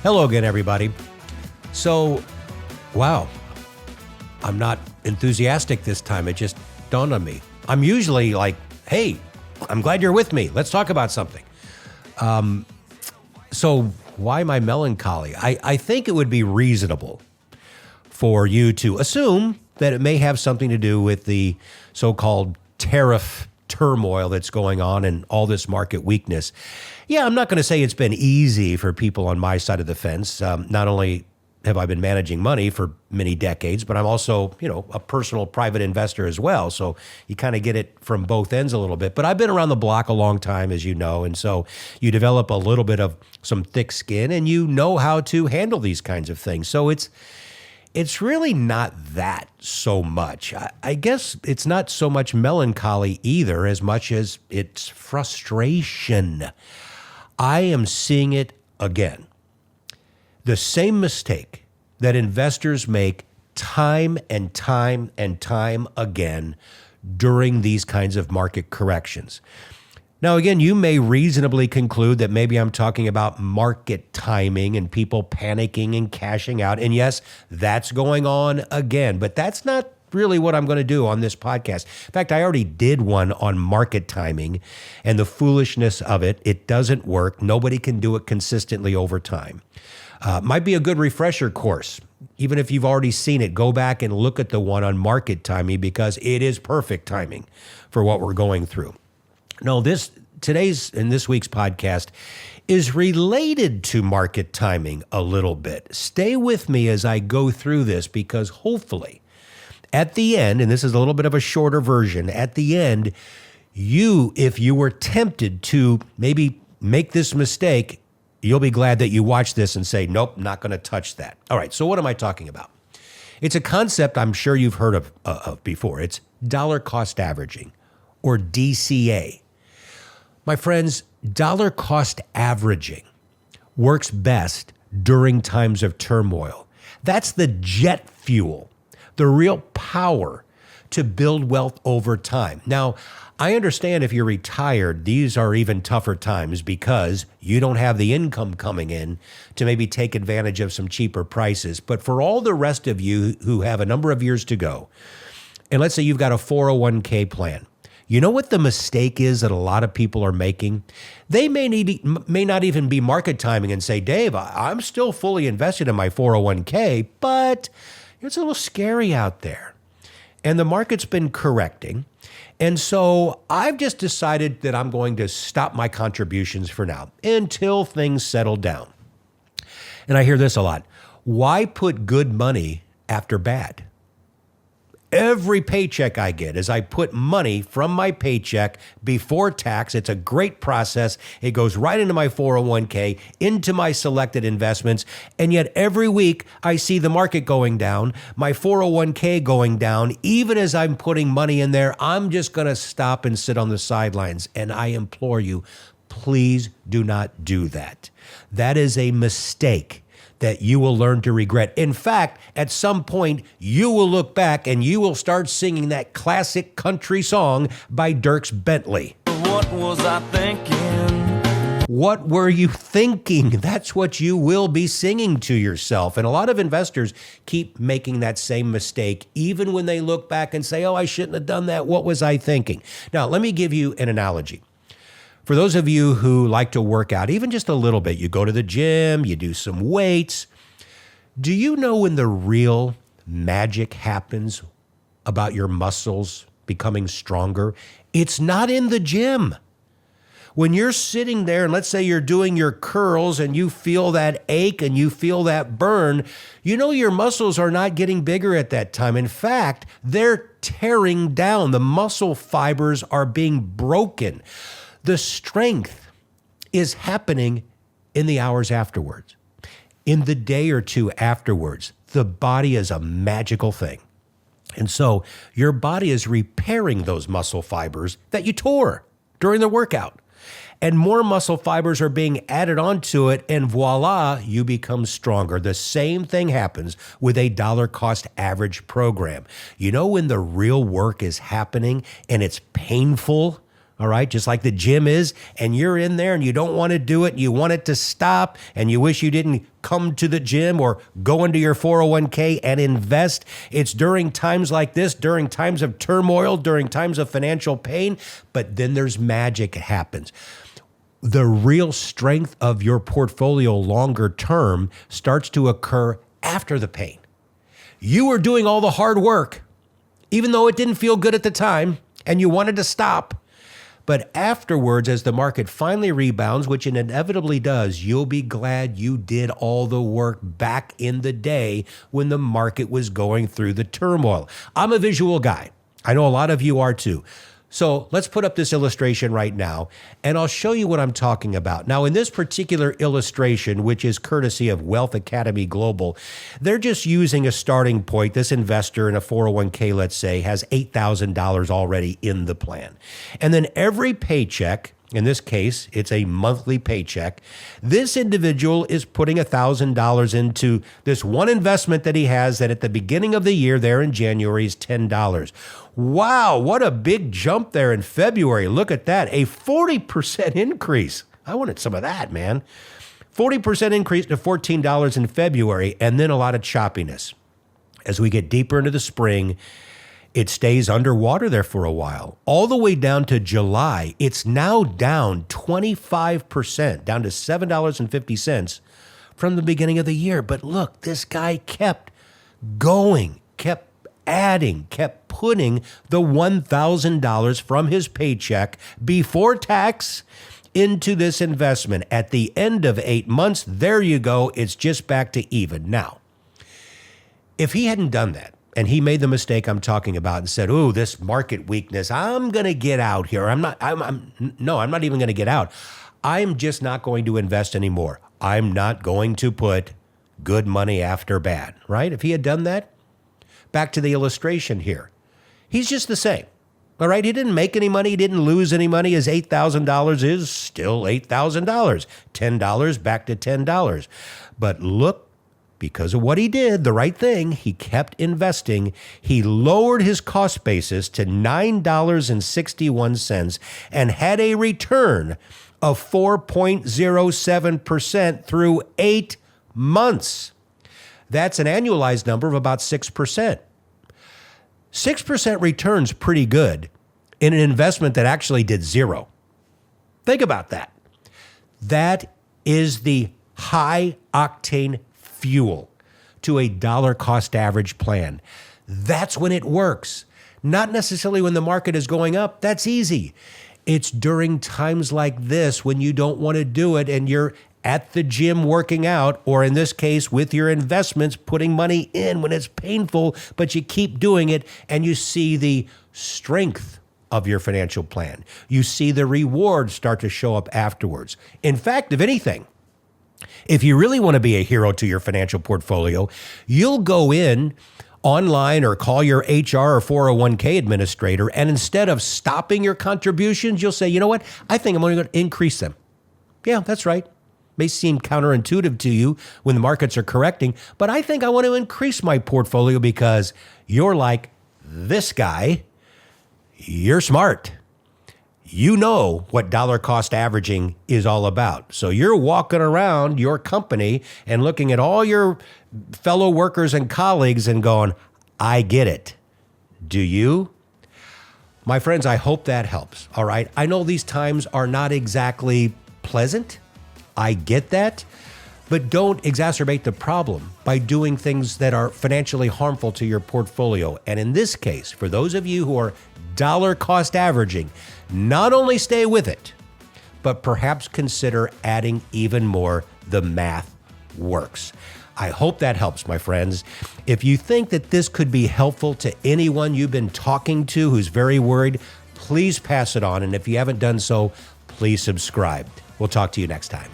Hello again, everybody. So, wow, I'm not enthusiastic this time. It just dawned on me. I'm usually like, hey, I'm glad you're with me. Let's talk about something. So why my melancholy? I think it would be reasonable for you to assume that it may have something to do with the so-called tariff turmoil that's going on and all this market weakness. Yeah, I'm not going to say it's been easy for people on my side of the fence. Not only have I been managing money for many decades, but I'm also, a personal private investor as well. So you kind of get it from both ends a little bit. But I've been around the block a long time, as you know, and so you develop a little bit of some thick skin and you know how to handle these kinds of things. So it's really not that so much. I guess it's not so much melancholy either as much as it's frustration. I am seeing it again. The same mistake that investors make time and time and time again during these kinds of market corrections. Now, again, you may reasonably conclude that maybe I'm talking about market timing and people panicking and cashing out. And yes, that's going on again, but that's not really what I'm going to do on this podcast. In fact, I already did one on market timing and the foolishness of it. It doesn't work. Nobody can do it consistently over time. Might be a good refresher course. Even if you've already seen it, go back and look at the one on market timing because it is perfect timing for what we're going through. No, today's and this week's podcast is related to market timing a little bit. Stay with me as I go through this because hopefully at the end, and this is a little bit of a shorter version, at the end, if you were tempted to maybe make this mistake, you'll be glad that you watched this and say, nope, not going to touch that. All right, so what am I talking about? It's a concept I'm sure you've heard of before. It's dollar cost averaging, or DCA. My friends, dollar cost averaging works best during times of turmoil. That's the jet fuel, the real power to build wealth over time. Now, I understand if you're retired, these are even tougher times because you don't have the income coming in to maybe take advantage of some cheaper prices. But for all the rest of you who have a number of years to go, and let's say you've got a 401k plan, you know what the mistake is that a lot of people are making? They may not even be market timing and say, Dave, I'm still fully invested in my 401k, but it's a little scary out there. And the market's been correcting. And so I've just decided that I'm going to stop my contributions for now until things settle down. And I hear this a lot. Why put good money after bad? Every paycheck I get is I put money from my paycheck before tax. It's a great process. It goes right into my 401k, into my selected investments. And yet every week I see the market going down, my 401k going down. Even as I'm putting money in there, I'm just going to stop and sit on the sidelines. And I implore you, please do not do that. That is a mistake that you will learn to regret. In fact, at some point, you will look back and you will start singing that classic country song by Dierks Bentley. What was I thinking? What were you thinking? That's what you will be singing to yourself. And a lot of investors keep making that same mistake, even when they look back and say, oh, I shouldn't have done that. What was I thinking? Now, let me give you an analogy. For those of you who like to work out, even just a little bit, you go to the gym, you do some weights. Do you know when the real magic happens about your muscles becoming stronger? It's not in the gym. When you're sitting there and let's say you're doing your curls and you feel that ache and you feel that burn, you know your muscles are not getting bigger at that time. In fact, they're tearing down. The muscle fibers are being broken. The strength is happening in the hours afterwards. In the day or two afterwards, the body is a magical thing. And so your body is repairing those muscle fibers that you tore during the workout. And more muscle fibers are being added onto it, and voila, you become stronger. The same thing happens with a dollar cost average program. You know when the real work is happening and it's painful? all right, just like the gym is, and you're in there and you don't want to do it, you want it to stop, and you wish you didn't come to the gym or go into your 401k and invest. It's during times like this, during times of turmoil, during times of financial pain, but then there's magic happens. The real strength of your portfolio longer term starts to occur after the pain. You were doing all the hard work, even though it didn't feel good at the time and you wanted to stop. But afterwards, as the market finally rebounds, which it inevitably does, you'll be glad you did all the work back in the day when the market was going through the turmoil. I'm a visual guy. I know a lot of you are too. So let's put up this illustration right now, and I'll show you what I'm talking about. Now, in this particular illustration, which is courtesy of Wealth Academy Global, they're just using a starting point. This investor in a 401k, let's say, has $8,000 already in the plan. And then every paycheck, in this case, it's a monthly paycheck, this individual is putting $1,000 into this one investment that he has that at the beginning of the year there in January is $10. Wow, what a big jump there in February. Look at that, a 40% increase. I wanted some of that, man. 40% increase to $14 in February, and then a lot of choppiness. As we get deeper into the spring, it stays underwater there for a while. All the way down to July, it's now down 25%, down to $7.50 from the beginning of the year. But look, this guy kept going, kept adding, kept putting the $1,000 from his paycheck before tax into this investment. At the end of 8 months, there you go, it's just back to even. Now, if he hadn't done that, and he made the mistake I'm talking about and said, "Ooh, this market weakness, I'm going to get out here. I'm not even going to get out. I'm just not going to invest anymore. I'm not going to put good money after bad," right? If he had done that, back to the illustration here, he's just the same. All right, he didn't make any money. He didn't lose any money. His $8,000 is still $8,000. $10 back to $10. But look, because of what he did, the right thing, he kept investing. He lowered his cost basis to $9.61 and had a return of 4.07% through 8 months. That's an annualized number of about 6%. 6% return's pretty good in an investment that actually did zero. Think about that. That is the high octane fuel to a dollar cost average plan. That's when it works. Not necessarily when the market is going up. That's easy. It's during times like this when you don't want to do it and you're at the gym working out, or in this case with your investments, putting money in when it's painful, but you keep doing it and you see the strength of your financial plan. You see the rewards start to show up afterwards. In fact, if anything, if you really want to be a hero to your financial portfolio, you'll go in online or call your HR or 401k administrator, and instead of stopping your contributions, you'll say, "You know what? I think I'm only going to increase them." Yeah, that's right. May seem counterintuitive to you when the markets are correcting, but I think I want to increase my portfolio because you're like this guy. You're smart. You know what dollar cost averaging is all about. So you're walking around your company and looking at all your fellow workers and colleagues and going, "I get it." Do you? My friends, I hope that helps. All right. I know these times are not exactly pleasant. I get that. But don't exacerbate the problem by doing things that are financially harmful to your portfolio. And in this case, for those of you who are dollar cost averaging, not only stay with it, but perhaps consider adding even more. The math works. I hope that helps, my friends. If you think that this could be helpful to anyone you've been talking to who's very worried, please pass it on. And if you haven't done so, please subscribe. We'll talk to you next time.